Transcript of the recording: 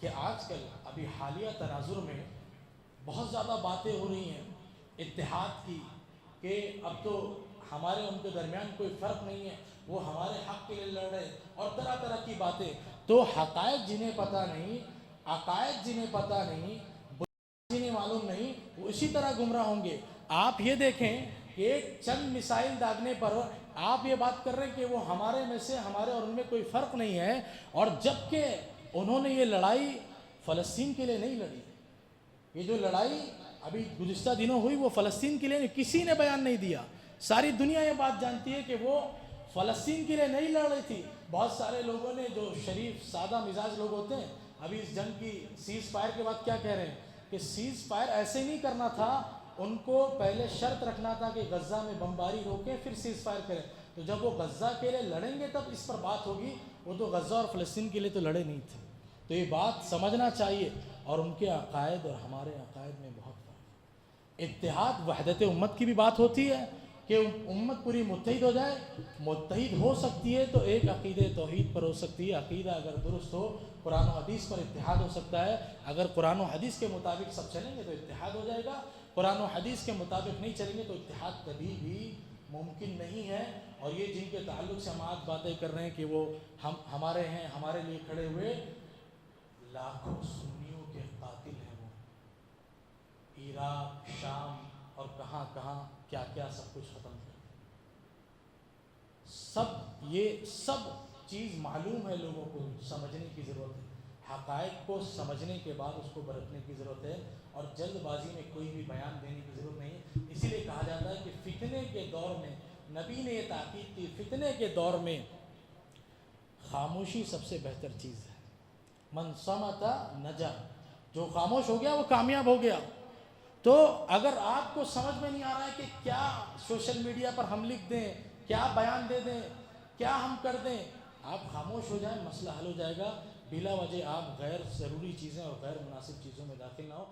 کہ آج کل ابھی حالیہ تناظر میں بہت زیادہ باتیں ہو رہی ہیں اتحاد کی، کہ اب تو ہمارے ان کے درمیان کوئی فرق نہیں ہے، وہ ہمارے حق کے لیے لڑ رہے ہیں، اور طرح طرح کی باتیں. تو حقائق جنہیں پتہ نہیں، عقائد جنہیں پتہ نہیں، جنہیں معلوم نہیں، وہ اسی طرح گمراہ ہوں گے. آپ یہ دیکھیں کہ ایک چند مسائل داغنے پر آپ یہ بات کر رہے ہیں کہ وہ ہمارے میں سے، ہمارے اور ان میں کوئی فرق نہیں ہے، اور جبکہ انہوں نے یہ لڑائی فلسطین کے لیے نہیں لڑی. یہ جو لڑائی ابھی گزشتہ دنوں ہوئی وہ فلسطین کے لیے نہیں، کسی نے بیان نہیں دیا. ساری دنیا یہ بات جانتی ہے کہ وہ فلسطین کے لیے نہیں لڑ رہی تھی. بہت سارے لوگوں نے، جو شریف سادہ مزاج لوگ ہوتے ہیں، ابھی اس جنگ کی سیز فائر کے بعد کیا کہہ رہے ہیں کہ سیز فائر ایسے نہیں کرنا تھا، ان کو پہلے شرط رکھنا تھا کہ غزہ میں بمباری روکیں پھر سیز فائر کریں. تو جب وہ غزہ کے لیے لڑیں گے تب اس پر بات ہوگی. وہ تو غزہ اور فلسطین کے لیے تو لڑے نہیں تھے. تو یہ بات سمجھنا چاہیے. اور ان کے عقائد اور ہمارے عقائد میں بہت فرق ہے. اتحاد وحدت امت کی بھی بات ہوتی ہے کہ امت پوری متحد ہو جائے. متحد ہو سکتی ہے تو ایک عقیدہ توحید پر ہو سکتی ہے. عقیدہ اگر درست ہو، قرآن و حدیث پر اتحاد ہو سکتا ہے. اگر قرآن و حدیث کے مطابق سب چلیں گے تو اتحاد ہو جائے گا. قرآن و حدیث کے مطابق نہیں چلیں گے تو اتحاد کبھی بھی ممکن نہیں ہے. اور یہ جن کے تعلق سے ہم آج باتیں کر رہے ہیں کہ وہ ہمارے ہیں، ہمارے لیے کھڑے ہوئے، لاکھوں سنیوں کے قاتل ہیں. وہ عراق، شام اور کہاں کہاں کیا کیا سب کچھ ختم کر دیا. یہ سب چیز معلوم ہے، لوگوں کو سمجھنے کی ضرورت ہے. حقائق کو سمجھنے کے بعد اس کو برتنے کی ضرورت ہے، اور جلد بازی میں کوئی بھی بیان دینے کی ضرورت نہیں ہے. اسی لیے کہا جاتا ہے کہ فتنے کے دور میں، نبی نے یہ تاکید کی، فتنے کے دور میں خاموشی سب سے بہتر چیز ہے. من صمت نجا، جو خاموش ہو گیا وہ کامیاب ہو گیا. تو اگر آپ کو سمجھ میں نہیں آ رہا ہے کہ کیا سوشل میڈیا پر ہم لکھ دیں، کیا بیان دے دیں، کیا ہم کر دیں، آپ خاموش ہو جائیں، مسئلہ حل ہو جائے گا. بلا وجہ آپ غیر ضروری چیزیں اور غیر مناسب چیزوں میں داخل نہ ہو.